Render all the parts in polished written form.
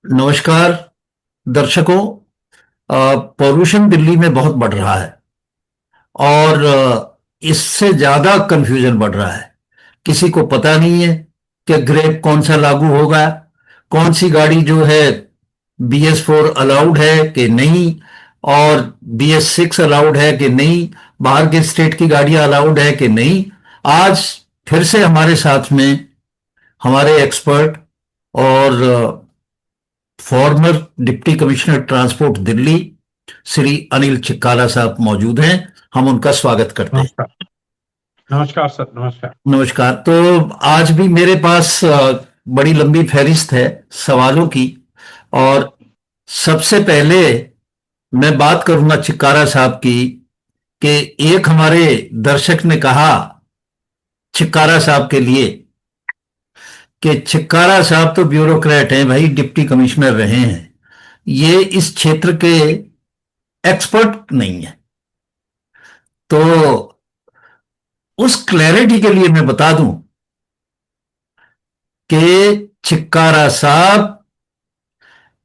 नमस्कार दर्शकों। पॉल्यूशन दिल्ली में बहुत बढ़ रहा है और इससे ज्यादा कंफ्यूजन बढ़ रहा है। किसी को पता नहीं है कि ग्रेप कौन सा लागू होगा, कौन सी गाड़ी जो है BS4 अलाउड है कि नहीं, और BS6 अलाउड है कि नहीं, बाहर के स्टेट की गाड़ियां अलाउड है कि नहीं। आज फिर से हमारे साथ में हमारे एक्सपर्ट और former deputy commissioner transport Delhi Shri Anil Chikkara साहब मौजूद हैं। हम उनका स्वागत करते हैं। नमस्कार। नमस्कार सर, नमस्कार। नमस्कार। तो आज भी मेरे पास बड़ी लंबी फहरिस्त है सवालों की, और सबसे पहले मैं बात करूंगा चिक्कारा साहब की कि एक हमारे दर्शक ने कहा चिक्कारा साहब के लिए कि चिक्कारा साहब तो ब्यूरोक्रेट हैं भाई, डिप्टी कमिश्नर रहे हैं, ये इस क्षेत्र के एक्सपर्ट नहीं है। तो उस क्लैरिटी के लिए मैं बता दूं कि चिक्कारा साहब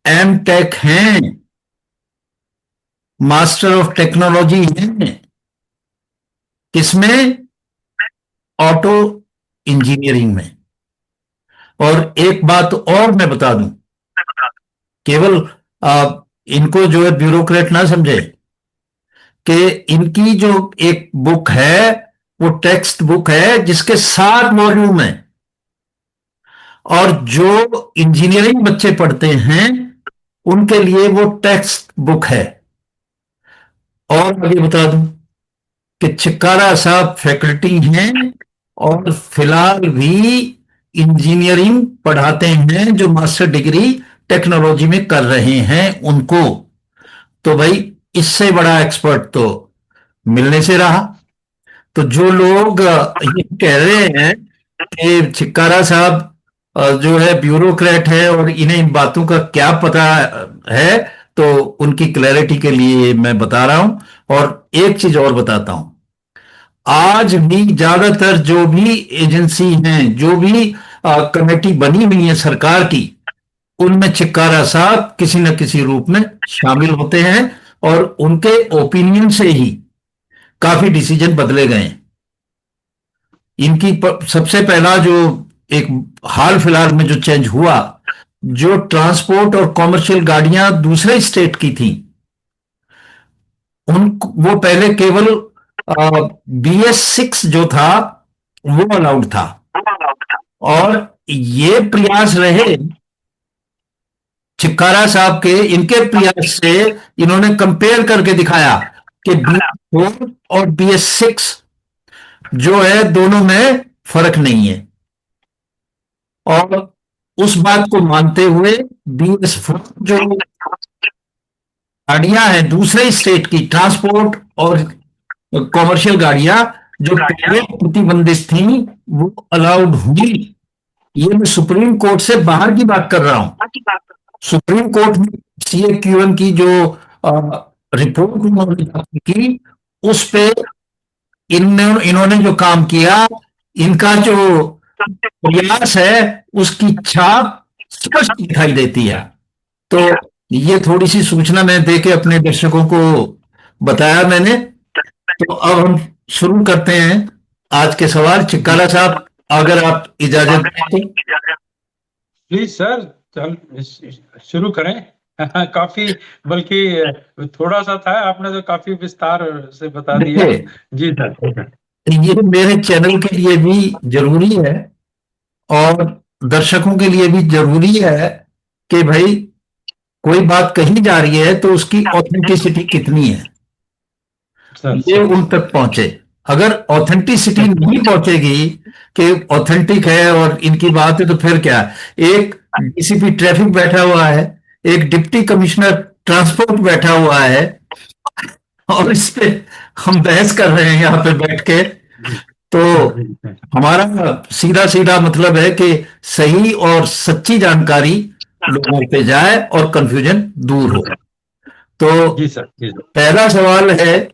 एम टेक हैं, मास्टर ऑफ टेक्नोलॉजी हैं। किसमें? ऑटो इंजीनियरिंग में। और एक बात और मैं बता दूं, केवल इनको जो है ब्यूरोक्रेट ना समझे, कि इनकी जो एक बुक है वो टेक्स्ट बुक है जिसके 7 वॉल्यूम है, और जो इंजीनियरिंग बच्चे पढ़ते हैं उनके लिए वो टेक्स्ट बुक है। और आगे बता दूं कि चिक्कारा साहब फैकल्टी हैं और फिलहाल भी इंजीनियरिंग पढ़ाते हैं, जो मास्टर डिग्री टेक्नोलॉजी में कर रहे हैं उनको। तो भाई इससे बड़ा एक्सपर्ट तो मिलने से रहा। तो जो लोग ये कह रहे हैं कि चिक्कारा साहब जो है ब्यूरोक्रेट है और इन्हें इन बातों का क्या पता है, तो उनकी क्लैरिटी के लिए मैं बता रहा हूं। और एक चीज और बताता हूं, आज भी ज्यादातर जो भी एजेंसी हैं, जो भी कमेटी बनी हुई है सरकार की, उनमें चिक्कारा साहब किसी न किसी रूप में शामिल होते हैं, और उनके ओपिनियन से ही काफी डिसीजन बदले गए। सबसे पहला जो एक हाल फिलहाल में जो चेंज हुआ, जो ट्रांसपोर्ट और कॉमर्शियल गाड़ियां दूसरे स्टेट की थी, उन वो पहले केवल BS6 जो था वो अलाउड था। और ये प्रयास रहे चिक्कारा साहब के, इनके प्रयास से इन्होंने कंपेयर करके दिखाया कि BS4 और BS6 जो है दोनों में फर्क नहीं है। और उस बात को मानते हुए BS4 जो गाड़ियां हैं दूसरे स्टेट की, ट्रांसपोर्ट और कॉमर्शियल गाड़ियां जो पहले प्रतिबंधित थी, वो अलाउड हुई। ये मैं सुप्रीम कोर्ट से बाहर की बात कर रहा हूं। सुप्रीम कोर्ट में CAQM की जो रिपोर्ट उन्होंने दाखिल की, उस पे इन्होंने जो काम किया, इनका जो प्रयास है, उसकी छाप स्पष्ट दिखाई देती है। तो ये थोड़ी सी सूचना मैं देके अपने दर्शकों को बताया मैंने। तो अब हम शुरू करते हैं आज के सवाल। चिक्कारा साहब, अगर आप इजाजत दें तो। प्लीज सर, चल शुरू करें। काफी, बल्कि थोड़ा सा था, आपने तो काफी विस्तार से बता दिया। देखिए, जी सर। ये मेरे चैनल के लिए भी जरूरी है और दर्शकों के लिए भी जरूरी है कि भाई कोई बात कही जा रही है तो उसकी ऑथेंटिसिटी कितनी है, सर ये सर उन तक पहुंचे। अगर ऑथेंटिसिटी नहीं पहुंचेगी कि ऑथेंटिक है और इनकी बात है, तो फिर क्या? एक DCP ट्रैफिक बैठा हुआ है, एक डिप्टी कमिश्नर ट्रांसपोर्ट बैठा हुआ है, और इस पे हम बहस कर रहे हैं यहाँ पे बैठ के। तो हमारा सीधा सीधा मतलब है कि सही और सच्ची जानकारी लोगों पे जाए और कंफ्यूजन दूर हो। तो जी सर। जी पहला सवाल है,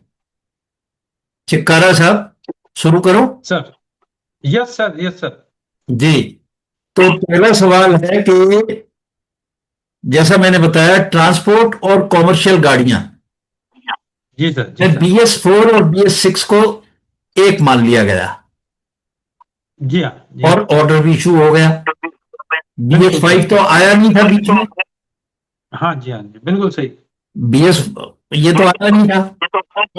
चिक्कारा साहब शुरू करो। Sir. Yes sir, yes sir. जी। तो पहला सवाल है कि जैसा मैंने बताया, ट्रांसपोर्ट और कॉमर्शियल गाड़ियां, जी सर, जी सर। BS4 और BS6 को एक मान लिया गया जी हाँ, जी और हाँ। ऑर्डर भी इशू हो गया। बिल्कुल सही, BS5 तो बिल्कुल आया सही। नहीं था बीच में। हाँ जी, हाँ जी, बिल्कुल सही। बीएस ये तो आया नहीं था।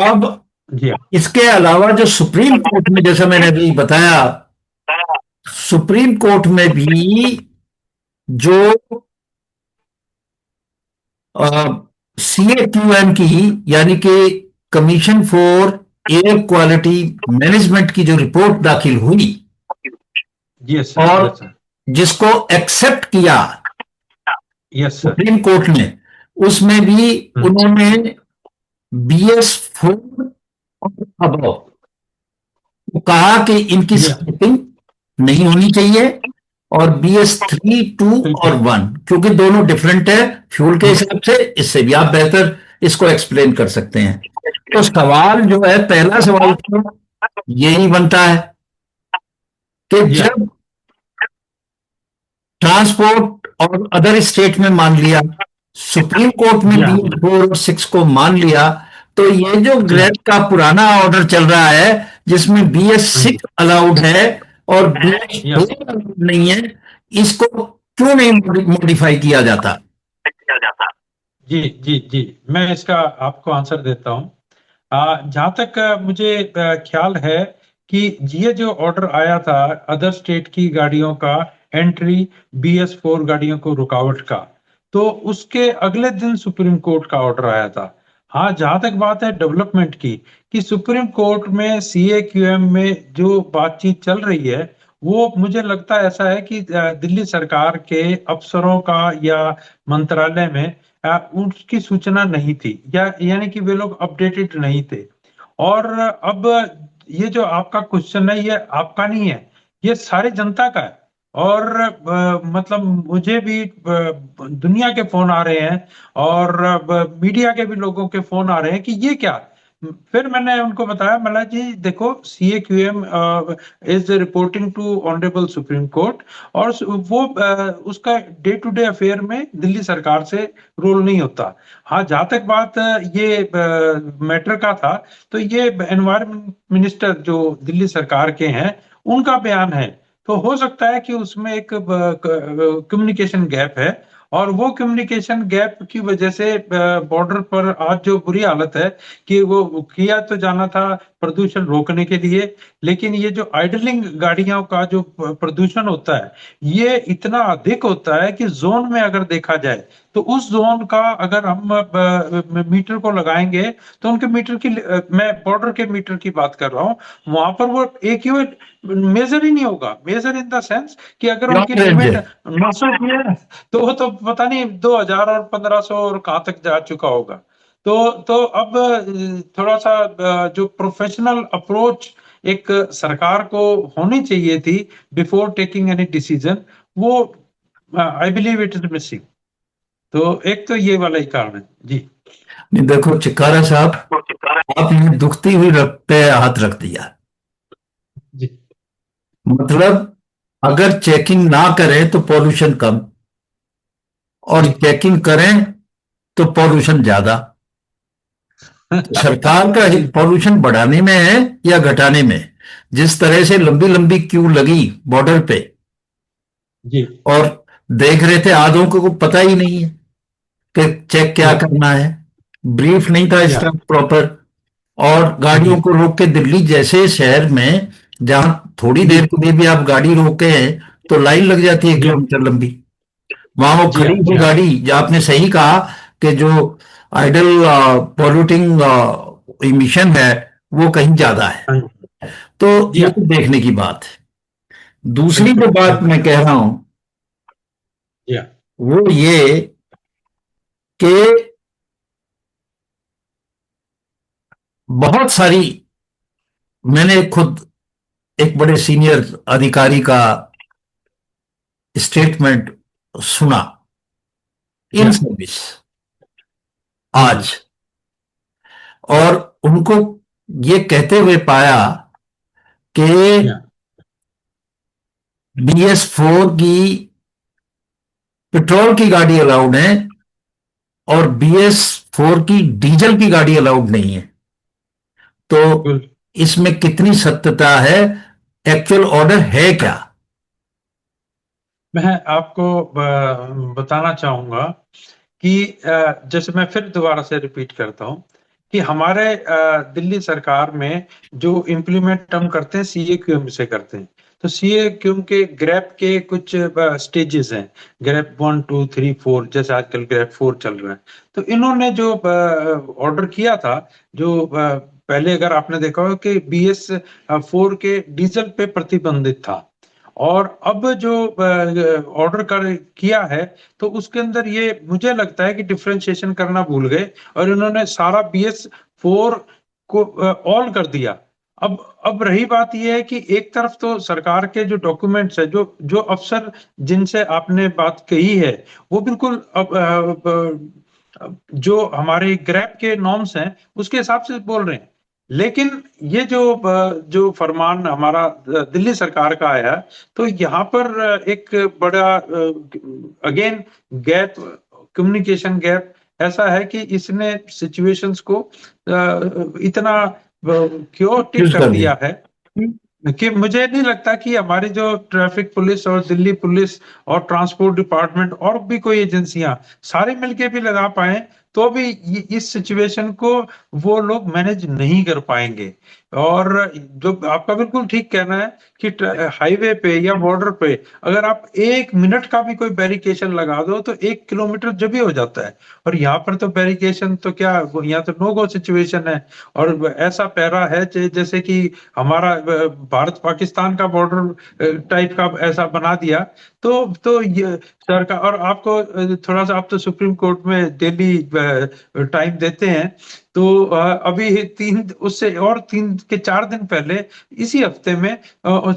अब जी हाँ। इसके अलावा जो सुप्रीम कोर्ट में, जैसा मैंने अभी बताया, सुप्रीम कोर्ट में भी जो CAQM की, यानी कि commission for air quality management की जो रिपोर्ट दाखिल हुई यस सर, और यस सर। जिसको एक्सेप्ट किया यस सर। सुप्रीम कोर्ट ने, उसमें भी हम्म। उन्होंने BS4 और अबव कहा कि इनकी जी हाँ। स्किपिंग नहीं होनी चाहिए, और BS3, 2 और बिल्कुल। 1, क्योंकि दोनों डिफरेंट है फ्यूल के जी हिसाब से। इससे भी आप बेहतर इसको एक्सप्लेन कर सकते हैं। तो सवाल जो है, पहला सवाल तो यही बनता है कि जी हाँ। जब ट्रांसपोर्ट और अदर स्टेट में मान लिया, सुप्रीम कोर्ट में जी हाँ। BS4 और 6 को मान लिया, तो ये जो जी हाँ। ग्रेड का पुराना ऑर्डर चल रहा है, जिसमें BS6 अलाउड है और यस। BS4 अलाउड नहीं है, इसको क्यों नहीं मॉडिफाई किया जाता? जी जी जी, मैं इसका आपको आंसर देता हूँ। जहाँ तक मुझे ख्याल है कि ये जो ऑर्डर आया था अदर स्टेट की गाड़ियों का, एंट्री BS4 गाड़ियों को रुकावट का, तो उसके अगले दिन सुप्रीम कोर्ट का ऑर्डर आया था। हाँ, जहाँ तक बात है डेवलपमेंट की, कि सुप्रीम कोर्ट में CAQM में जो बातचीत चल रही है, वो मुझे लगता है ऐसा है कि दिल्ली सरकार के अफसरों का या मंत्रालय में उसकी सूचना नहीं थी, या यानी कि वे लोग अपडेटेड नहीं थे। और अब ये जो आपका क्वेश्चन है, ये आपका नहीं है, ये सारी जनता का है। और मतलब मुझे भी दुनिया के फोन आ रहे हैं, और मीडिया के भी लोगों के फोन आ रहे हैं कि ये क्या। फिर मैंने उनको बताया, मला जी देखो, CAQM is reporting to honourable Supreme Court, और वो उसका डे टू डे अफेयर में दिल्ली सरकार से रोल नहीं होता। हाँ, जहां तक बात ये मैटर का था, तो ये एनवायरमेंट मिनिस्टर जो दिल्ली सरकार के हैं, उनका बयान है। तो हो सकता है कि उसमें एक कम्युनिकेशन गैप है, और वो कम्युनिकेशन गैप की वजह से बॉर्डर पर आज जो बुरी हालत है, कि वो किया तो जाना था प्रदूषण रोकने के लिए, लेकिन ये जो आइडलिंग गाड़ियों का जो प्रदूषण होता है, ये इतना अधिक होता है कि जोन में अगर देखा जाए, तो उस जोन का अगर हम मीटर को लगाएंगे, तो उनके मीटर की, मैं बॉर्डर के मीटर की बात कर रहा हूँ, वहां पर वो AQI मेजर ही नहीं होगा। मेजर इन द सेंस कि अगर उनकी लॉन्ग रेंज है। लिमिट 900 की है, तो वो तो पता नहीं 2000 और 1500 और कहाँ तक जा चुका होगा। तो अब थोड़ा सा जो प्रोफेशनल अप्रोच एक सरकार को होनी चाहिए थी बिफोर टेकिंग एनी डिसीजन, वो I believe it is missing. तो एक तो ये वाला ही कारण है जी। नहीं, देखो चिक्कारा साहब, आपने दुखती हुई रग पे हाथ रख दिया। जी। मतलब अगर चेकिंग ना करें तो पॉल्यूशन कम, और जी। चेकिंग करें तो पॉल्यूशन ज्यादा। तो सरकार का जी। हित पॉल्यूशन बढ़ाने में है या घटाने में? जिस तरह से लंबी लंबी क्यू लगी बॉर्डर पे, जी। और देख रहे थे, आधों को पता ही नहीं है कि चेक क्या या। करना है, ब्रीफ नहीं था या। इसका प्रॉपर। और जी। गाड़ियों को रोक के, दिल्ली जैसे शहर में जहां थोड़ी जी। देर के लिए भी आप गाड़ी रोके हैं तो लाइन लग जाती है जी हाँ। किलोमीटर लंबी। वहां वो जी खड़ी हाँ। जी हुई हाँ। गाड़ी, जो आपने सही कहा कि जो आइडल पॉल्यूटिंग इमिशन है वो कहीं ज्यादा है। हाँ। तो जी ये हाँ। तो देखने की बात है। दूसरी बिल्कुल, जो बात बिल्कुल। मैं कह रहा हूं, जी हाँ। वो ये कि बहुत सारी, मैंने खुद एक बड़े सीनियर अधिकारी का स्टेटमेंट सुना जी इन हाँ। सर्विस आज, और उनको ये कहते हुए पाया कि जी हाँ। BS4 की पेट्रोल की गाड़ी अलाउड है और BS4 की डीजल की गाड़ी अलाउड नहीं है। तो बिल्कुल। इसमें कितनी सत्यता है? एक्चुअल ऑर्डर है क्या? मैं आपको बताना चाहूंगा कि जैसे मैं फिर दोबारा से रिपीट करता हूं कि हमारे दिल्ली सरकार में जो इम्प्लीमेंट हम करते हैं CAQM से करते हैं। तो CAQM के ग्रेप के कुछ स्टेजेस हैं, ग्रेप 1 2 3 4, जैसे आजकल ग्रेप 4 चल रहा है। तो इन्होंने जो ऑर्डर किया था, जो पहले अगर आपने देखा हो कि BS4 के डीजल पे प्रतिबंधित था, और अब जो ऑर्डर कर किया है तो उसके अंदर ये मुझे लगता है कि डिफरेंशिएशन करना भूल गए और इन्होंने सारा BS4 को ऑल कर दिया। अब रही बात यह है कि एक तरफ तो सरकार के जो डॉक्यूमेंट्स है, जो जो अफसर जिनसे आपने बात कही है, वो बिल्कुल जो हमारे ग्रैब के नॉर्म्स हैं उसके हिसाब से बोल रहे हैं। लेकिन ये जो फरमान हमारा दिल्ली सरकार का आया, तो यहाँ पर एक बड़ा अगेन गैप, कम्युनिकेशन गैप ऐसा है कि इसने सिचुएशंस को इतना क्योटिक यूज कर कर दिया। दिया है कि मुझे नहीं लगता कि हमारी जो ट्रैफिक पुलिस और दिल्ली पुलिस और ट्रांसपोर्ट डिपार्टमेंट और भी कोई एजेंसियां सारे मिलके भी लगा पाए तो भी इस सिचुएशन को वो लोग मैनेज नहीं कर पाएंगे। और जो आपका बिल्कुल ठीक कहना है कि हाईवे पे या बॉर्डर पे अगर आप 1 मिनट का भी कोई बैरिकेशन लगा दो तो 1 किलोमीटर जब ही हो जाता है। और यहाँ पर तो बैरिकेशन तो क्या, यहाँ तो नो गो सिचुएशन है। और ऐसा पैरा है जैसे कि हमारा भारत पाकिस्तान का बॉर्डर टाइप का ऐसा बना दिया। तो ये सरकार, और आपको थोड़ा सा, आप तो सुप्रीम कोर्ट में डेली टाइम देते हैं, तो अभी तीन उससे और 3 के 4 दिन पहले इसी हफ्ते में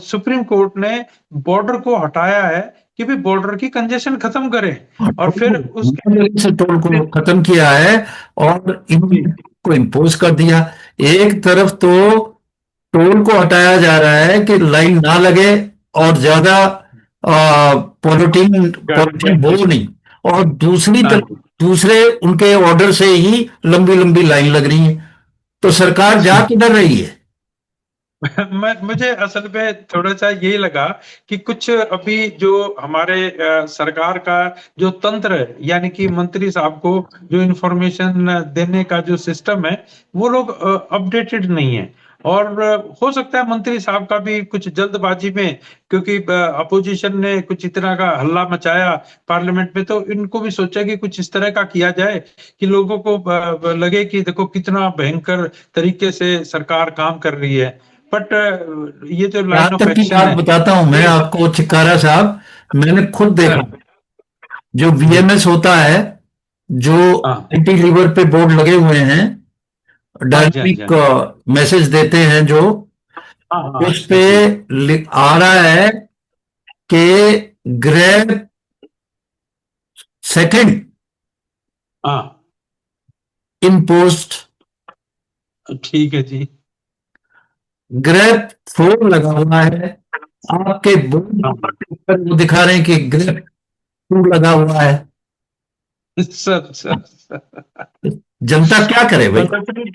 सुप्रीम कोर्ट ने बॉर्डर को हटाया है कि भी बॉर्डर की कंजेशन खत्म करें। और फिर उसके से टोल को खत्म किया है और इन को इम्पोज कर दिया। एक तरफ तो टोल को हटाया जा रहा है कि लाइन ना लगे और ज्यादा पॉलिटीन पॉलिटीन हो नहीं, और दूसरी हाँ तरफ दूसरे उनके ऑर्डर से ही लंबी लंबी लाइन लग रही है। तो सरकार जा जी। किधर रही है? मुझे असल में थोड़ा सा यही लगा कि कुछ अभी जो हमारे सरकार का जो तंत्र है, यानी कि मंत्री साहब को जो इंफॉर्मेशन देने का जो सिस्टम है, वो लोग अपडेटेड नहीं है। और हो सकता है मंत्री साहब का भी कुछ जल्दबाजी में, क्योंकि अपोजिशन ने कुछ इतना का हल्ला मचाया पार्लियामेंट में, तो इनको भी सोचा कि कुछ इस तरह का किया जाए कि लोगों को लगे कि देखो कितना भयंकर तरीके से सरकार काम कर रही है। बट ये जो यहाँ लाइन ऑफ तक की एक्शन बात है बताता हूं मैं ये आपको चिक्कारा साहब, मैंने खुद देखा। सर। जो जी। VMS होता है, जो हाँ कैंटिलीवर पे बोर्ड लगे हुए हैं, हाँ जी, हाँ जी, डायनेमिक हाँ जी। मैसेज देते हैं जो, हाँ हाँ उस पे जी। आ रहा है कि ग्रेड सेकंड हाँ इन पोस्ट, ठीक है जी। ग्रेड 4 लगा हुआ है। आपके बोर्ड हाँ पर वो दिखा रहे हैं कि ग्रेड 2 लगा हुआ है। सर। जनता क्या करे भाई? बस अपनी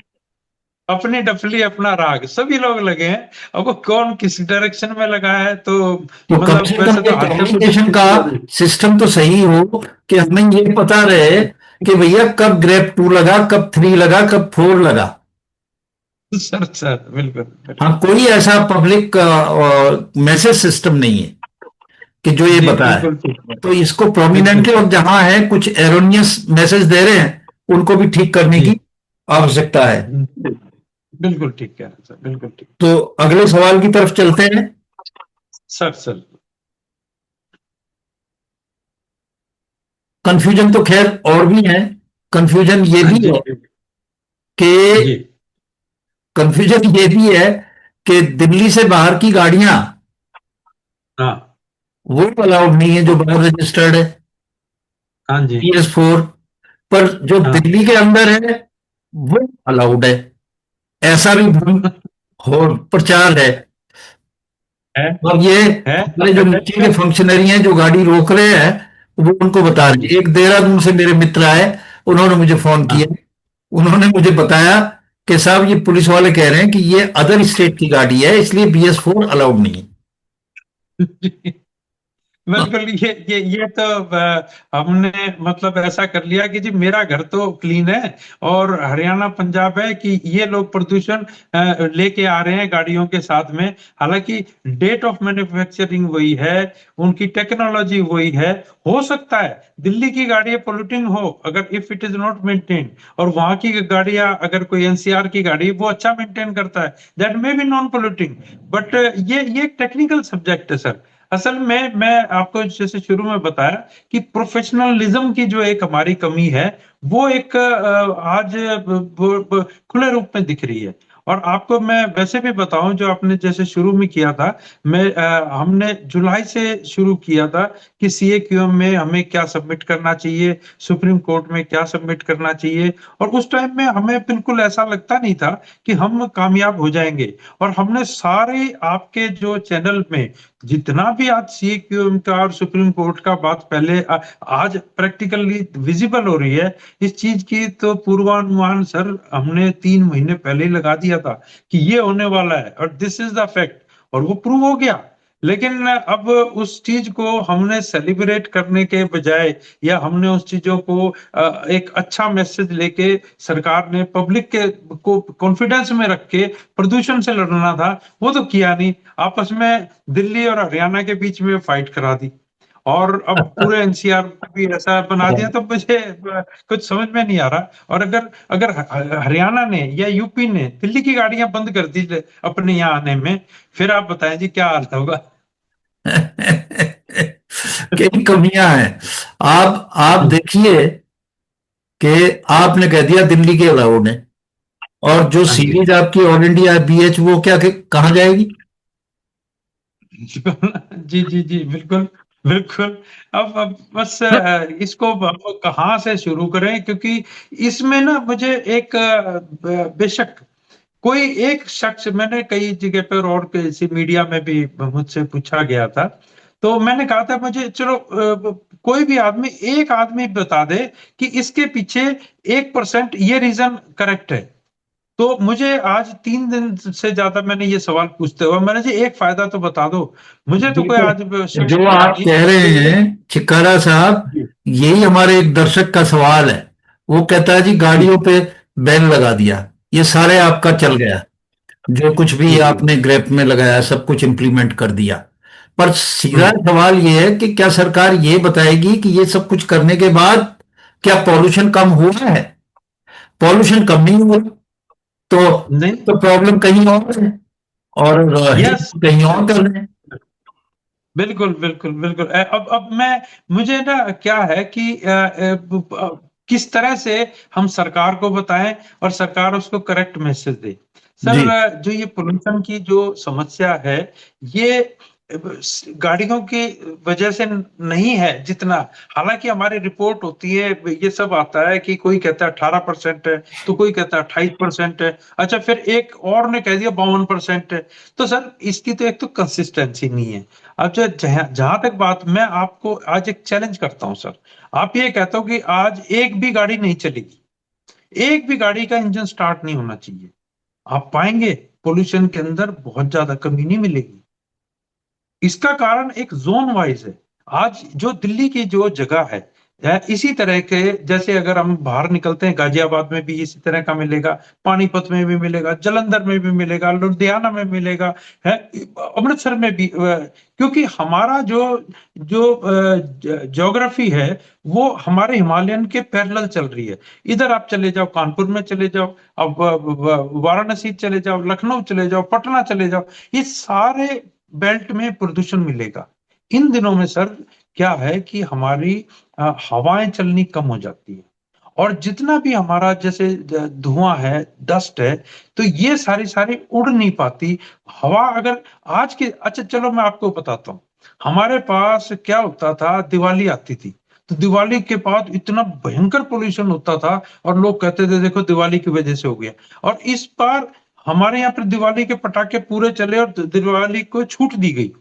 अपनी डफली अपना राग सभी लोग लगे हैं। अब वो कौन किस डायरेक्शन में लगा है, तो तो कम मतलब से कम वैसे तो ये हर किसी कम्युनिकेशन का सिस्टम तो सही हो कि हमें ये पता रहे कि भैया कब ग्रेप 2 लगा, कब 3 लगा, कब 4 लगा। सर सर बिल्कुल हाँ, बिल्कुल। कोई ऐसा पब्लिक मैसेज सिस्टम नहीं है कि जो ये जी बताए। बिल्कुल ठीक है। तो इसको बिल्कुल प्रोमिनेंटली, और ठीक। जहां है कुछ एरोनियस मैसेज दे रहे हैं उनको भी ठीक करने जी की आवश्यकता है। बिल्कुल ठीक कह रहे हैं सर, बिल्कुल ठीक। तो अगले सवाल की तरफ चलते हैं। Sir sir. कंफ्यूजन तो खैर और भी है। कंफ्यूजन ये हाँ भी जी है कि जी। कंफ्यूजन ये भी है कि दिल्ली से बाहर की गाड़ियां हाँ वो अलाउड नहीं है जो बाहर रजिस्टर्ड है, हाँ जी। PS4। पर जो हाँ दिल्ली के अंदर है वो अलाउड है, ऐसा भी भ्रम हो प्रचार है। है और ये है हमारे जो नीचे के फंक्शनरी हैं जो गाड़ी रोक रहे हैं, वो उनको बता जी। रही। एक देहरादून से मेरे मित्र आए, उन्होंने मुझे फोन किया, हाँ। उन्होंने मुझे बताया कि साहब ये पुलिस वाले कह रहे हैं कि ये अदर स्टेट की गाड़ी है, इसलिए BS4 अलाउड नहीं है। बिल्कुल, ये तो हमने मतलब ऐसा कर लिया कि जी मेरा घर तो क्लीन है और हरियाणा पंजाब है कि ये लोग प्रदूषण लेके आ रहे हैं गाड़ियों के साथ में। हालांकि डेट ऑफ मैन्युफैक्चरिंग वही है, उनकी टेक्नोलॉजी वही है। हो सकता है दिल्ली की गाड़ियां पोल्यूटिंग हो अगर if it is not maintain, और वहां की गाड़ियां अगर कोई एनसीआर की गाड़ी वो अच्छा मेंटेन करता है, that may be non polluting. But ये एक टेक्निकल सब्जेक्ट है सर। असल में मैं आपको जैसे शुरू में बताया कि प्रोफेशनलिज्म की जो एक हमारी कमी है, वो एक आज खुले रूप में दिख रही है। और आपको मैं वैसे भी बताऊं, जो आपने जैसे शुरू में किया था, हमने जुलाई से शुरू किया था कि सीएक्यूएम में हमें क्या सबमिट करना चाहिए, सुप्रीम कोर्ट में क्या सबमिट करना चाहिए। और उस टाइम में हमें बिल्कुल ऐसा लगता नहीं था कि हम कामयाब हो जाएंगे। और हमने सारे आपके जो चैनल में जितना भी आज सीएक्यूएम का और सुप्रीम कोर्ट का बात पहले आज प्रैक्टिकली विजिबल हो रही है, इस चीज की तो पूर्वानुमान सर हमने 3 महीने पहले ही लगा दिया था कि ये होने वाला है और दिस इज द फैक्ट, और वो प्रूव हो गया। लेकिन अब उस चीज को हमने सेलिब्रेट करने के बजाय, या हमने उस चीजों को एक अच्छा मैसेज लेके सरकार ने पब्लिक के को कॉन्फिडेंस में रख के प्रदूषण से लड़ना था, वो तो किया नहीं। आपस में दिल्ली और हरियाणा के बीच में फाइट करा दी, और अब पूरे एनसीआर भी ऐसा बना दिया, तो मुझे कुछ समझ में नहीं आ रहा। और अगर अगर हरियाणा ने या यूपी ने दिल्ली की गाड़ियां बंद कर दी अपने यहाँ आने में, फिर आप बताएं जी क्या हाल होगा। कई कमियां हैं। आप जी। देखिए कि आपने कह दिया दिल्ली के अलाउड है, और जो हाँ जी। सीरीज आपकी ऑल इंडिया BH वो क्या कहाँ जाएगी? जी जी जी, बिल्कुल बिल्कुल। अब बस इसको हम कहाँ से शुरू करें, क्योंकि इसमें ना मुझे एक बेशक कोई एक शख्स, मैंने कई जगह पर और किसी मीडिया में भी मुझसे पूछा गया था, तो मैंने कहा था मुझे चलो कोई भी आदमी, एक आदमी बता दे कि इसके पीछे 1% ये रीजन करेक्ट है। तो मुझे आज 3 दिन से ज्यादा मैंने ये सवाल पूछते हुए, मैंने जी एक फायदा तो बता दो। मुझे तो कोई आज बिल्कुल, शख्स जो मिला आप नहीं कह रहे कि हैं चिक्कारा साहब, जी यही हमारे एक दर्शक का सवाल है। वो कहता है जी जी गाड़ियों पे बैन लगा दिया, ये सारे आपका चल हाँ गया, जो कुछ जी भी जी आपने ग्रेप में लगाया सब कुछ इंप्लीमेंट कर दिया। पर सीधा हम्म सवाल ये है कि क्या सरकार ये बताएगी कि ये सब कुछ करने के बाद क्या पॉल्यूशन कम हुआ है? पॉल्यूशन कम नहीं हुआ तो नहीं। प्रॉब्लम कहीं और है, और यस। हेल्प कहीं और कर रहे हैं। बिल्कुल बिल्कुल बिल्कुल। अब मैं, मुझे ना क्या है कि किस तरह से हम सरकार को बताएं और सरकार उसको करेक्ट मैसेज दे। जी सर जो ये पोल्यूशन की जो समस्या है, ये गाड़ियों की वजह से नहीं है जितना। हालांकि हमारी रिपोर्ट होती है, ये सब आता है कि कोई कहता है 18% है, तो कोई कहता है 28% है, अच्छा फिर एक और ने कह दिया 52% है। तो सर इसकी तो एक तो कंसिस्टेंसी नहीं है। अब जो जहां जहां तक बात, मैं आपको आज एक चैलेंज करता हूं सर। आप ये कहते हो कि आज एक भी गाड़ी नहीं चलेगी, एक भी गाड़ी का इंजन स्टार्ट नहीं होना चाहिए, आप पाएंगे पोल्यूशन के अंदर बहुत ज्यादा कमी नहीं मिलेगी। इसका कारण एक जोन वाइज है। आज जो दिल्ली की जो जगह है, इसी तरह के, जैसे अगर हम बाहर निकलते हैं, गाजियाबाद में भी इसी तरह का मिलेगा, पानीपत में भी मिलेगा, जलंधर में भी मिलेगा, लुधियाना में मिलेगा, है अमृतसर में भी, क्योंकि हमारा जो जो ज्योग्राफी है वो हमारे हिमालयन के पैरेलल चल रही है। इधर आप चले जाओ, कानपुर में चले जाओ, अब वाराणसी चले जाओ, लखनऊ चले जाओ, पटना चले जाओ, ये सारे बेल्ट में प्रदूषण मिलेगा। इन दिनों में सर क्या है कि हमारी हवाएं चलनी कम हो जाती है, और जितना भी हमारा जैसे धुआं है, डस्ट है, तो ये सारी सारी उड़ नहीं पाती। हवा अगर आज के, अच्छा चलो मैं आपको बताता हूँ, हमारे पास क्या होता था, दिवाली आती थी, तो दिवाली के बाद इतना भयंकर पोल्यूशन होता था, और लोग कहते थे देखो दिवाली की वजह से हो गया। और इस बार हमारे यहाँ पर दिवाली के पटाखे पूरे चले और दिवाली को छूट दी गई,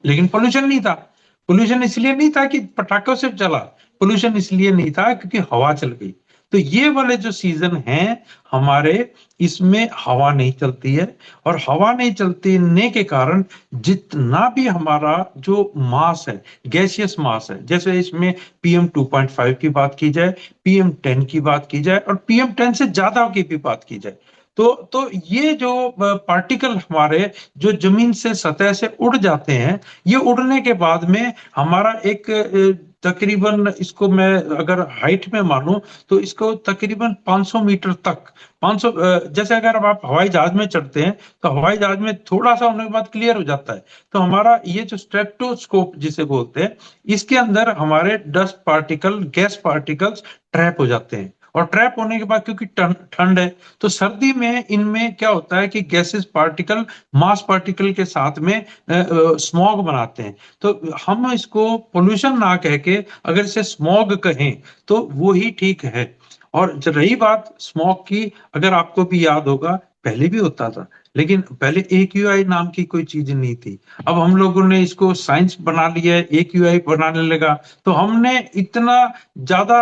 लेकिन पोल्यूशन नहीं था। पोल्यूशन इसलिए नहीं था कि पटाखों से चला, पोल्यूशन इसलिए नहीं था क्योंकि हवा चल गई। तो ये वाले जो सीजन हैं हमारे, इसमें हवा नहीं चलती है, और हवा नहीं चलने के कारण जितना भी हमारा जो मास है, गैसियस मास है, जैसे इसमें PM2.5 की बात की जाए, PM10 की बात की जाए, और PM10 से ज्यादा की भी बात की जाए, तो ये जो पार्टिकल हमारे जो जमीन से सतह से उड़ जाते हैं, ये उड़ने के बाद में हमारा एक तकरीबन, इसको मैं अगर हाइट में मानूं तो इसको तकरीबन 500 मीटर तक, 500, जैसे अगर अब आप हवाई जहाज में चढ़ते हैं तो हवाई जहाज में थोड़ा सा होने के बाद क्लियर हो जाता है, तो हमारा ये जो स्ट्रेटोस्कोप जिसे बोलते हैं, इसके अंदर हमारे dust particle, gas particles trap हो जाते हैं। और ट्रैप होने के बाद क्योंकि ठंड है, तो सर्दी में इनमें क्या होता है कि गैसेस पार्टिकल मास पार्टिकल के साथ में स्मॉग बनाते हैं। तो हम इसको पोल्यूशन ना कह के अगर इसे स्मॉग कहें तो वो ही ठीक है। और रही बात स्मॉग की, अगर आपको भी याद होगा, पहले भी होता था, लेकिन पहले AQI नाम की कोई चीज नहीं थी। अब हम लोगों ने इसको साइंस बना लिया है, AQI बनाने लगा, तो हमने इतना ज्यादा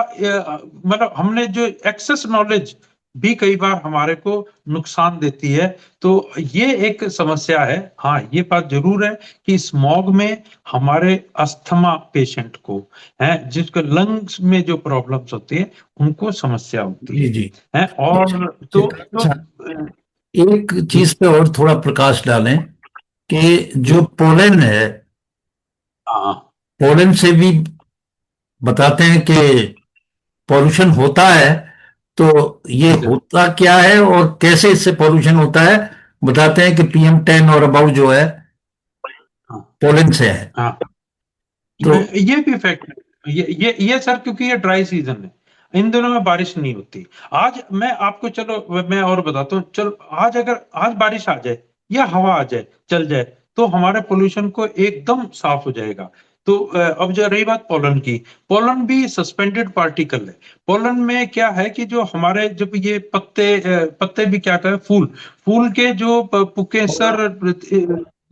मतलब हमने जो एक्सेस नॉलेज भी कई बार हमारे को नुकसान देती है। तो ये एक समस्या है। हाँ, ये बात जरूर है कि स्मॉग में हमारे अस्थमा पेशेंट को है, जिसको लंग्स में जो प्रॉब्लम्स होती है, उनको समस्या होती जी जी। है। और तो अच्छा, एक जी। चीज पे और थोड़ा प्रकाश डालें कि जो जी। पोलन है, हाँ। पोलन से भी बताते हैं कि पॉल्यूशन होता है। तो ये अच्छा। होता क्या है और कैसे इससे पॉल्यूशन होता है, बताते हैं कि PM10 और अबाउ जो है हाँ। पोलन से है। हाँ, तो ये भी फैक्ट है। ये सर, क्योंकि ये ड्राई सीजन है, इन दिनों में बारिश नहीं होती। आज मैं आपको, चलो मैं और बताता हूँ, चलो आज अगर आज बारिश आ जाए या हवा आ जाए, चल जाए, तो हमारे पोल्यूशन को एकदम साफ हो जाएगा। तो अब जो रही बात पोलन की, पोलन भी सस्पेंडेड पार्टिकल है। पोलन में क्या है कि जो हमारे, जब ये पत्ते भी क्या कहें, फूल फूल के जो पुकेसर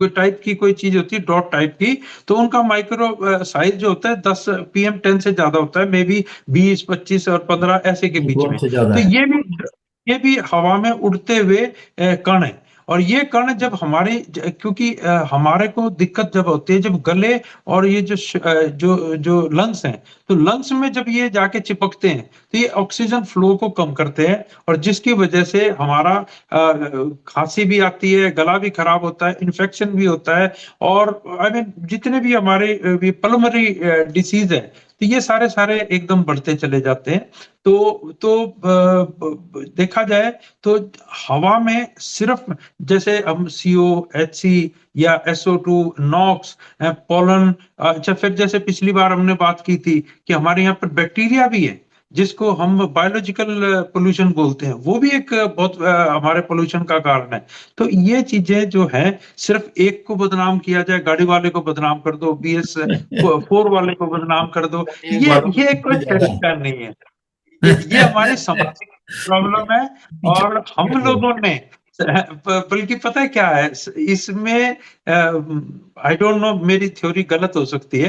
कोई टाइप की कोई चीज होती है, डॉट टाइप की, तो उनका माइक्रो साइज जो होता है 10 PM10 से ज्यादा होता है, मे बी 20, 25 और 15 ऐसे के बीच बहुत में। से ज्यादा तो है। ये भी हवा में उड़ते हुए कण है। और ये कण जब हमारे क्योंकि हमारे को दिक्कत जब होती है, जब गले और ये जो लंग्स हैं, तो लंग्स में जब ये जाके चिपकते हैं, तो ये ऑक्सीजन फ्लो को कम करते हैं, और जिसकी वजह से हमारा खांसी भी आती है, गला भी खराब होता है, इन्फेक्शन भी होता है। और आई मीन जितने भी हमारे पल्मोनरी डिसीज है, तो ये सारे सारे एकदम बढ़ते चले जाते हैं। तो देखा जाए तो हवा में सिर्फ, जैसे हम CO, HC या SO2, नॉक्स, पोलन, अच्छा, फिर जैसे पिछली बार हमने बात की थी कि हमारे यहाँ पर बैक्टीरिया भी है, जिसको हम बायोलॉजिकल पोल्यूशन बोलते हैं, वो भी एक बहुत हमारे पोल्यूशन का कारण है। तो ये चीजें जो है, सिर्फ एक को बदनाम किया जाए, गाड़ी वाले को बदनाम कर दो, BS4 वाले को बदनाम कर दो, एक बार ये कोई ज्यादा है। तरीका नहीं है। ये हमारी सामाजिक प्रॉब्लम है। पीछे और हम लोगों ने, बल्कि पता है क्या है इसमें, आई डोंट नो, मेरी थ्योरी गलत हो सकती है,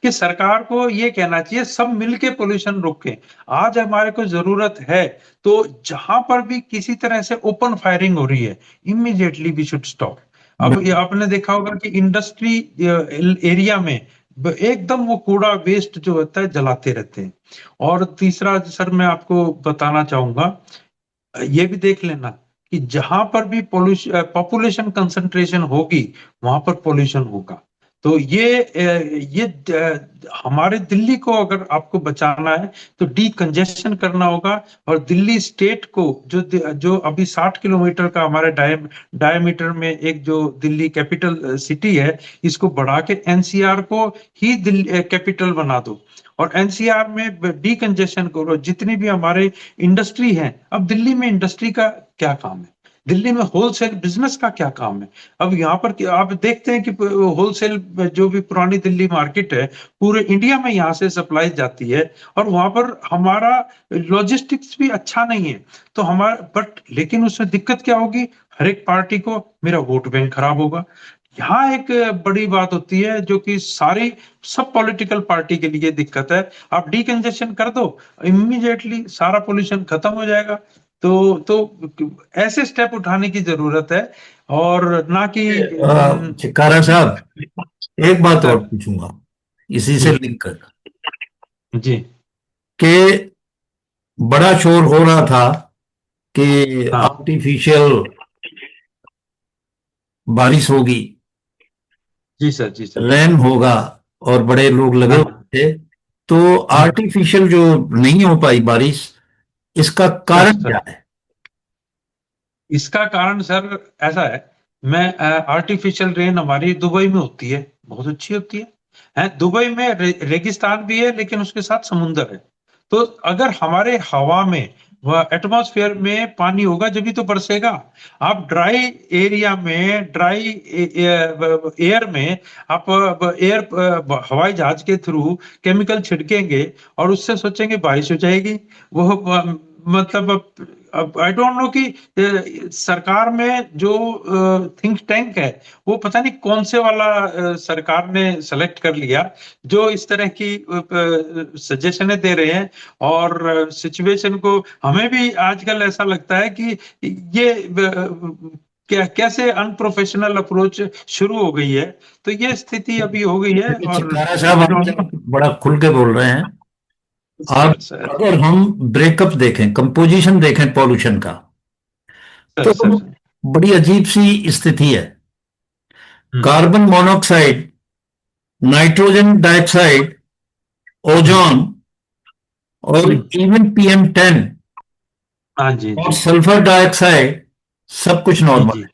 कि सरकार को ये कहना चाहिए सब मिलके पोल्यूशन रोकें। आज हमारे को जरूरत है, तो जहां पर भी किसी तरह से ओपन फायरिंग हो रही है, इमीडिएटली वी शुड स्टॉप। अब ये आपने देखा होगा कि इंडस्ट्री एरिया में एकदम वो कूड़ा वेस्ट जो होता है जलाते रहते हैं। और तीसरा सर, मैं आपको बताना चाहूंगा, ये भी देख लेना कि जहां पर भी पोल्यूशन, पॉपुलेशन कंसंट्रेशन होगी, वहां पर पोल्यूशन होगा। तो हमारे दिल्ली को अगर आपको बचाना है, तो डीकंजेशन करना होगा। और दिल्ली स्टेट को, जो जो अभी 60 किलोमीटर का हमारे डायमीटर में एक जो दिल्ली कैपिटल सिटी है, इसको बढ़ा के NCR को ही दिल्ली कैपिटल बना दो, और NCR में डीकंजेशन करो। जितनी भी हमारे इंडस्ट्री है, अब दिल्ली में इंडस्ट्री का क्या काम है, दिल्ली में होलसेल बिजनेस का क्या काम है? अब यहाँ पर आप देखते हैं कि होलसेल जो भी पुरानी दिल्ली मार्केट है, पूरे इंडिया में यहाँ से सप्लाई जाती है, और वहां पर हमारा लॉजिस्टिक्स भी अच्छा नहीं है। तो हमारा, बट लेकिन उसमें दिक्कत क्या होगी, हर एक पार्टी को मेरा वोट बैंक खराब होगा। यहाँ एक बड़ी बात होती है जो कि सारी सब पॉलिटिकल पार्टी के लिए दिक्कत है। आप डीकंजेशन कर दो, इमीडिएटली सारा पोल्यूशन खत्म हो जाएगा। तो ऐसे स्टेप उठाने की जरूरत है, और ना कि चिकारा साहब, एक बात और सर। पूछूंगा इसी से जी लिंक कर, जी। कि बड़ा शोर हो रहा था कि हाँ आर्टिफिशियल बारिश होगी, जी सर, जी सर। रेन होगा, और बड़े लोग लगे हाँ हुए थे। तो हाँ आर्टिफिशियल जो नहीं हो पाई बारिश, इसका सर कारण सर। क्या है? इसका कारण सर ऐसा है, मैं आर्टिफिशियल रेन हमारी दुबई में होती है, बहुत अच्छी होती है दुबई में रेगिस्तान भी है लेकिन उसके साथ समुंदर है। तो अगर हमारे हवा में वह एटमॉस्फेयर में पानी होगा जब भी तो बरसेगा। आप ड्राई एरिया में, ड्राई एयर में आप एयर हवाई जहाज के थ्रू केमिकल छिड़केंगे और उससे सोचेंगे बारिश हो जाएगी। वो मतलब अब आई डोंट नो कि सरकार में जो थिंक टैंक है वो पता नहीं कौन से वाला सरकार ने सेलेक्ट कर लिया जो इस तरह की सजेशनें दे रहे हैं। और सिचुएशन को हमें भी आजकल ऐसा लगता है कि ये क्या कैसे अनप्रोफेशनल अप्रोच शुरू हो गई है। तो ये स्थिति अभी हो गई है। देखिए और चिकारा साहब, आई आप डोंट नो बड़ा खुल के बोल रहे हैं। सर। अब सर अगर हम ब्रेकअप देखें, कंपोजिशन देखें पॉल्यूशन का, सर तो सर। बड़ी अजीब सी स्थिति है। हम्म कार्बन मोनोऑक्साइड, नाइट्रोजन डाइऑक्साइड, हम्म ओजोन, और हम्म। इवन PM10 हाँ जी और जी सल्फर डाइऑक्साइड, सब कुछ जी नॉर्मल जी। है।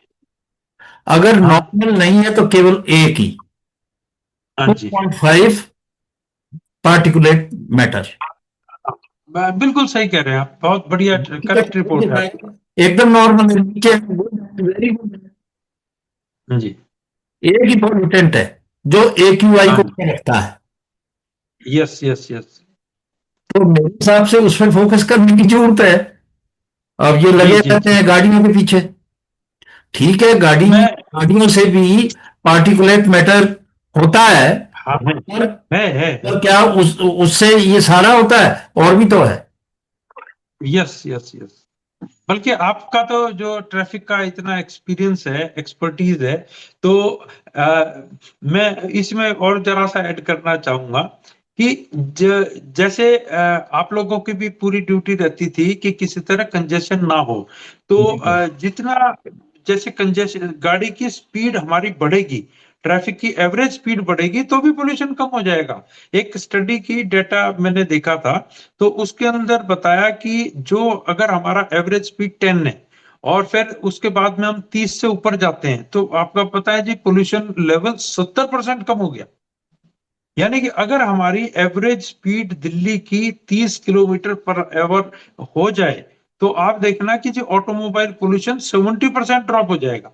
अगर हाँ नॉर्मल नहीं है तो केवल एक ही, हाँ जी। 2.5 पार्टिकुलेट मैटर। बिल्कुल सही कह रहे हैं आप, बहुत बढ़िया करेक्ट रिपोर्ट है आपकी। एकदम नॉर्मल है, नीचे वेरी गुड। जी। एक ही पॉल्यूटेंट है जो AQI हाँ को जी। ऊपर रखता है। Yes yes yes. तो मेरे हिसाब से उस पर फोकस करने की जरूरत है। अब ये जी लगे जी रहते जी। हैं गाड़ियों के पीछे। ठीक है, मैं गाड़ियों से भी पार्टिकुलेट मैटर होता है, हाँ पर, है। पर क्या उससे ये सारा होता है? और भी तो है। Yes yes yes. बल्कि आपका तो जो ट्रैफिक का इतना एक्सपीरियंस है, एक्सपर्टीज है, तो मैं इसमें और जरा सा ऐड करना चाहूंगा कि जैसे आप लोगों की भी पूरी ड्यूटी रहती थी कि किसी तरह कंजेशन ना हो। तो जी जितना जैसे कंजेशन गाड़ी की स्पीड हमारी बढ़ेगी, ट्रैफिक की एवरेज स्पीड बढ़ेगी तो भी पोल्यूशन कम हो जाएगा। एक स्टडी की डेटा मैंने देखा था, तो उसके अंदर बताया कि जो अगर हमारा एवरेज स्पीड 10 है और फिर उसके बाद में हम 30 से ऊपर जाते हैं तो आपका पता है जी पोल्यूशन लेवल 70% कम हो गया। यानी कि अगर हमारी एवरेज स्पीड दिल्ली की 30 किलोमीटर पर आवर हो जाए तो आप देखना कि जो ऑटोमोबाइल पोल्यूशन 70% ड्रॉप हो जाएगा।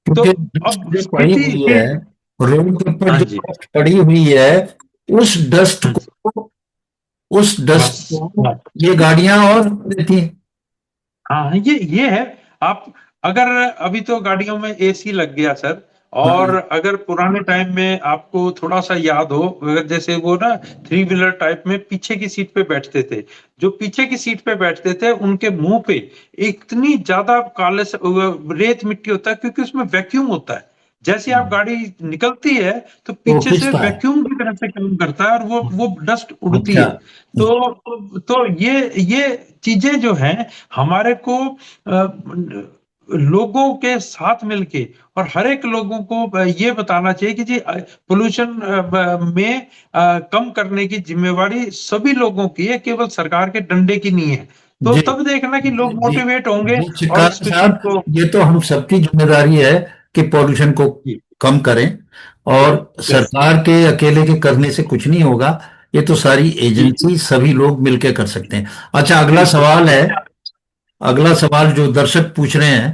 तो क्योंकि डस्ट अब जो पड़ी स्थिति हुई है, रोड के ऊपर हाँ जो जी। डस्ट पड़ी हुई है, उस डस्ट हाँ जी। को उस डस्ट बस को ये गाड़ियां और देती हैं। हाँ, ये है। आप अगर अभी तो गाड़ियों में एसी लग गया सर, और हाँ अगर पुराने टाइम में आपको थोड़ा सा याद हो, अगर जैसे वो ना थ्री व्हीलर टाइप में पीछे की सीट पे बैठते थे, जो पीछे की सीट पे बैठते थे उनके मुंह पे इतनी ज्यादा काले रेत मिट्टी होता है क्योंकि उसमें वैक्यूम होता है। जैसे आप गाड़ी निकलती है तो तो पीछे से खिंचता है। वैक्यूम की तरह से काम करता है और वो डस्ट उड़ती अच्छा। है। तो ये चीजें जो हैं हमारे को लोगों के साथ मिलके और हर एक लोगों को ये बताना चाहिए कि जी पोल्यूशन में कम करने की जिम्मेवारी सभी लोगों की है, केवल सरकार के डंडे की नहीं है। तो जी तब देखना कि जी लोग जी मोटिवेट होंगे जी और चिकारा इस चीज साहब, को। ये तो हम सबकी जिम्मेदारी है कि पॉल्यूशन को जी कम करें। और यस सरकार के अकेले के करने से कुछ नहीं होगा। ये तो सारी जी एजेंसी, सभी लोग मिलकर कर सकते हैं। अच्छा, बिल्कुल। अगला सवाल जो दर्शक पूछ रहे हैं,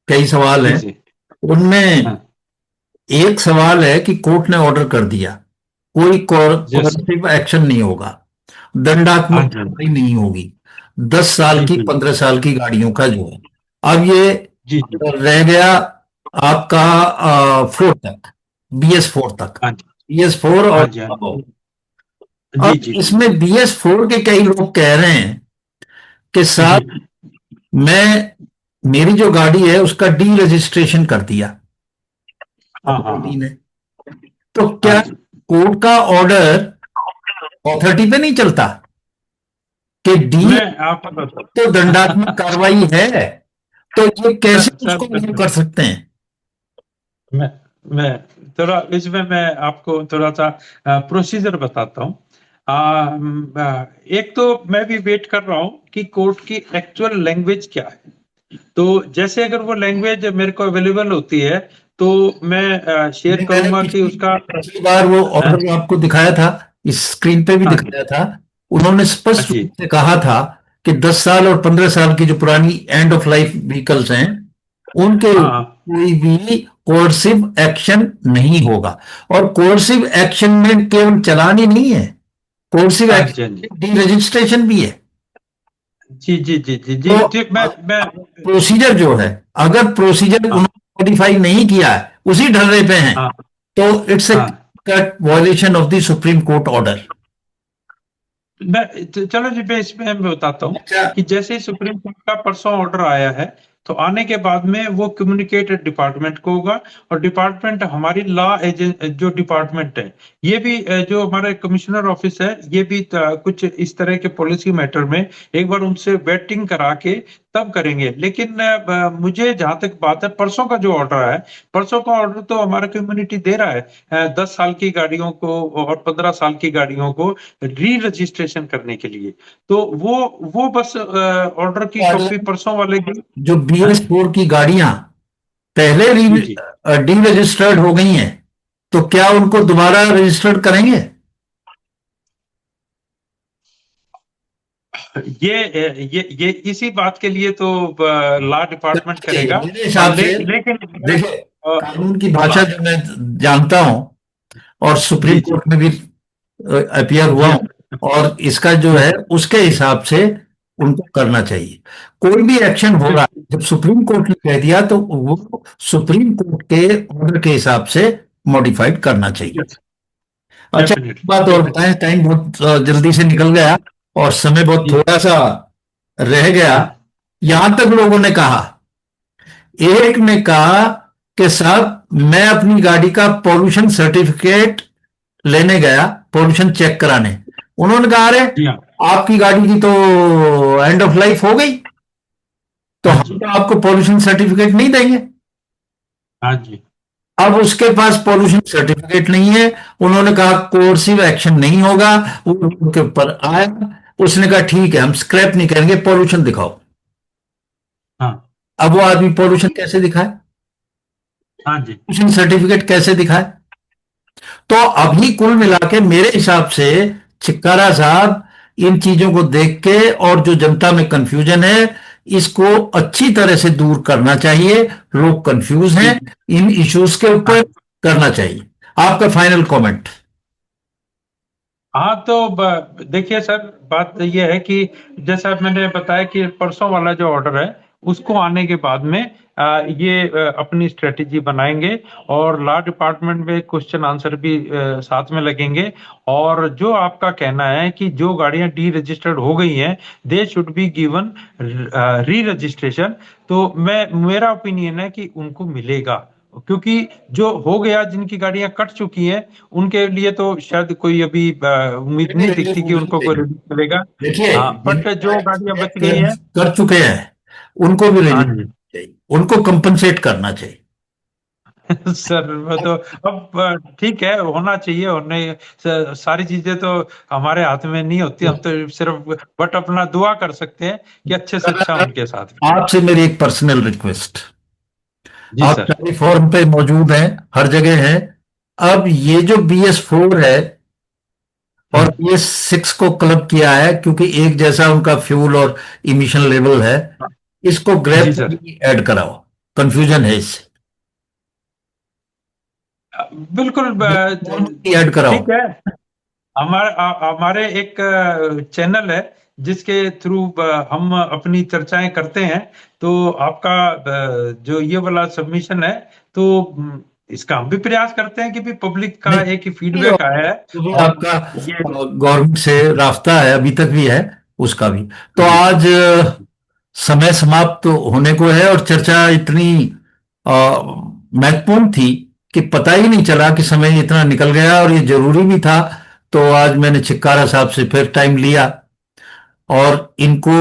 कई सवाल जी हैं। जी। उनमें हाँ एक सवाल है कि कोर्ट ने ऑर्डर कर दिया, कोई यस। कॉरेक्टिव एक्शन नहीं होगा, हाँ दंडात्मक जी कार्रवाई नहीं होगी 10 साल जी की, जी 15 साल की गाड़ियों का जो है। अब ये जी जी। रह गया आपका 4 तक, BS4 तक, हाँ जी। BS4 हाँ और जी। हाँ above। जी। जी अब जी जी। इसमें BS4 के कई लोग कह रहे हैं कि जी। साहब मैं, मेरी जो गाड़ी है उसका डी रजिस्ट्रेशन कर दिया हाँ हाँ अथॉरिटी हाँ। ने, तो हाँ क्या जी। कोर्ट का ऑर्डर अथॉरिटी पे नहीं चलता कि डी मैं आपको तो दंडात्मक बताता कार्रवाई है, तो ये कैसे सर उसको लागू कर सकते हैं? मैं मैं थोड़ा इसमें मैं आपको थोड़ा सा प्रोसीजर बताता हूँ। एक तो मैं भी वेट कर रहा हूँ कि कोर्ट की एक्चुअल लैंग्वेज क्या है। तो जैसे अगर वो लैंग्वेज मेरे को अवेलेबल होती है तो मैं शेयर नहीं, मैंने करूंगा कि पिछली उसका। पिछली बार वो हाँ ऑर्डर आपको दिखाया था, इस स्क्रीन पे भी हाँ जी। दिखाया था। उन्होंने हाँ स्पष्ट जी। रूप से कहा था कि 10 साल और 15 साल की जो पुरानी एंड ऑफ लाइफ व्हीकल्स हैं, उनके हाँ हाँ। कोई भी कोर्सिव एक्शन नहीं होगा। और कोर्सिव एक्शन में केवल चालान ही नहीं है, कोर्सिव हाँ जी। हाँ जी। एक्शन डी रजिस्ट्रेशन भी है। जी जी जी जी जी तो जी। मैं प्रोसीजर जो है, अगर प्रोसीजर हाँ उन्होंने मॉडिफाई नहीं किया है, उसी ढर्रे पे हैं, हाँ तो इट्स ए हाँ। Cut violation of the supreme court order. चलो जी, मैं इसमें मैं बताता हूँ अच्छा। कि जैसे ही सुप्रीम कोर्ट का परसों ऑर्डर आया है तो आने के बाद में वो कम्युनिकेट डिपार्टमेंट को होगा। और डिपार्टमेंट हमारी लॉ एजेंट जो डिपार्टमेंट है, ये भी जो हमारे कमिश्नर ऑफिस है, ये भी कुछ इस तरह के पॉलिसी मैटर में एक बार उनसे वेटिंग करा के तब करेंगे। लेकिन मुझे जहां तक बात है, परसों का जो ऑर्डर है, परसों का ऑर्डर तो हमारा कम्युनिटी दे रहा है 10 साल की गाड़ियों को और 15 साल की गाड़ियों को री रजिस्ट्रेशन करने के लिए। तो वो बस ऑर्डर की कॉपी परसों वाले की। जो हाँ? BS4 की गाड़ियां पहले जी जी। डी रजिस्टर्ड हो गई हैं, तो क्या उनको दोबारा रजिस्टर्ड करेंगे? ये इसी बात के लिए तो लॉ डिपार्टमेंट करेगा। मेरे और हिसाब से लेकिन देखिए, अ, कानून की भाषा हाँ। जो मैं जानता हूं और सुप्रीम जी जी कोर्ट में भी अपियर हुआ जी हूं, और इसका जो जी है उसके हिसाब से उनको करना चाहिए। कोई भी एक्शन हो रहा है, बिल्कुल। जब सुप्रीम कोर्ट ने कह दिया तो वो सुप्रीम कोर्ट के ऑर्डर के हिसाब से मॉडिफाइड करना चाहिए। यस। अच्छा, एक डेफिनेटली बात और डेफिनेटली। बताएं, टाइम बहुत जल्दी से निकल गया और समय बहुत जी। थोड़ा सा रह गया। हाँ यहां तक लोगों ने कहा, एक ने कहा कि साहब मैं अपनी गाड़ी का पॉल्यूशन सर्टिफिकेट लेने गया, पॉल्यूशन चेक कराने। उन्होंने कहा अरे जी। हाँ आपकी गाड़ी की तो एंड ऑफ लाइफ हो गई, तो हाँ हम जी। तो आपको पॉल्यूशन सर्टिफिकेट नहीं देंगे। हाँ जी। अब उसके पास पॉल्यूशन सर्टिफिकेट नहीं है। उन्होंने कहा कोर्सिव एक्शन नहीं होगा, वो उनके ऊपर आया। उसने कहा ठीक है, हम स्क्रैप नहीं करेंगे, पॉल्यूशन दिखाओ। हाँ अब वो आदमी पॉल्यूशन कैसे दिखाए, हाँ जी। पॉल्यूशन सर्टिफिकेट कैसे दिखाए? तो अभी कुल मिला के मेरे हिसाब से चिक्कारा साहब, इन चीजों को देख के और जो जनता में कंफ्यूजन है, इसको अच्छी तरह से दूर करना चाहिए। लोग कंफ्यूज जी हैं, जी। इन इश्यूज के ऊपर हाँ करना चाहिए। आपका फाइनल कमेंट? हाँ। तो देखिए सर, बात ये है कि जैसा मैंने बताया कि परसों वाला जो ऑर्डर है उसको आने के बाद में ये अपनी स्ट्रेटेजी बनाएंगे। और लॉ डिपार्टमेंट में क्वेश्चन आंसर भी साथ में लगेंगे। और जो आपका कहना है कि जो गाड़ियां डी रजिस्टर्ड हो गई हैं, दे शुड बी गिवन री रजिस्ट्रेशन। तो मेरा ओपिनियन है कि उनको मिलेगा। क्योंकि जो हो गया, जिनकी गाड़ियां कट चुकी हैं, उनके लिए तो शायद कोई अभी उम्मीद नहीं दिखती कि उनको कोई रिलीफ मिलेगा। देखिए, हाँ, बट जिनके जो गाड़ियां बच गई कर, हैं। कर चुके हैं उनको भी हाँ रिलीफ जी। चाहिए, उनको कंपनसेट करना चाहिए। सर वो तो अब ठीक है, होना चाहिए। होने सारी चीजें तो हमारे हाथ में नहीं होती, हम तो सिर्फ बट अपना दुआ कर सकते हैं कि अच्छे से अच्छा उनके साथ में। आपसे मेरी एक पर्सनल रिक्वेस्ट, जी आप सर। टेलीफॉर्म पे मौजूद हैं, हर जगह हैं। अब ये जो BS4 है और हम्म। BS6 को क्लब किया है, क्योंकि एक जैसा उनका फ्यूल और इमिशन लेवल है, इसको जी ग्रेप सर। भी ऐड कराओ। कंफ्यूजन है इससे, बिल्कुल ग्रेप भी ऐड कराओ। ठीक है। हमारे एक चैनल है जिसके थ्रू हम अपनी चर्चाएं करते हैं। तो आपका जो ये वाला सबमिशन है, तो इसका हम भी प्रयास करते हैं कि भी पब्लिक का नहीं, एक फीडबैक आया है, जो भी और आपका ये गवर्नमेंट से रास्ता है अभी तक भी है, उसका भी। तो जी आज समय समाप्त होने को है, और चर्चा इतनी महत्वपूर्ण थी कि पता ही नहीं चला कि समय इतना निकल गया, और ये जरूरी भी था। तो आज मैंने चिक्कारा साहब से फिर टाइम लिया, और इनको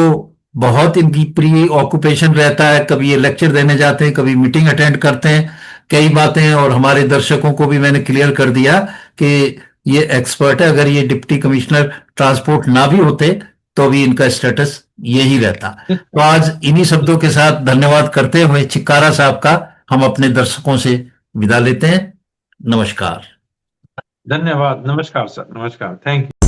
बहुत इनकी प्री ऑक्यूपेशन रहता है, कभी ये लेक्चर देने जाते हैं, कभी मीटिंग अटेंड करते हैं, कई बातें। और हमारे दर्शकों को भी मैंने क्लियर कर दिया कि ये एक्सपर्ट है, अगर ये डिप्टी कमिश्नर ट्रांसपोर्ट ना भी होते तो भी इनका स्टेटस यही रहता। तो आज इन्हीं शब्दों के साथ धन्यवाद करते हुए चिक्कारा साहब का हम अपने दर्शकों से विदा लेते हैं। नमस्कार। धन्यवाद। नमस्कार सर, नमस्कार, थैंक यू।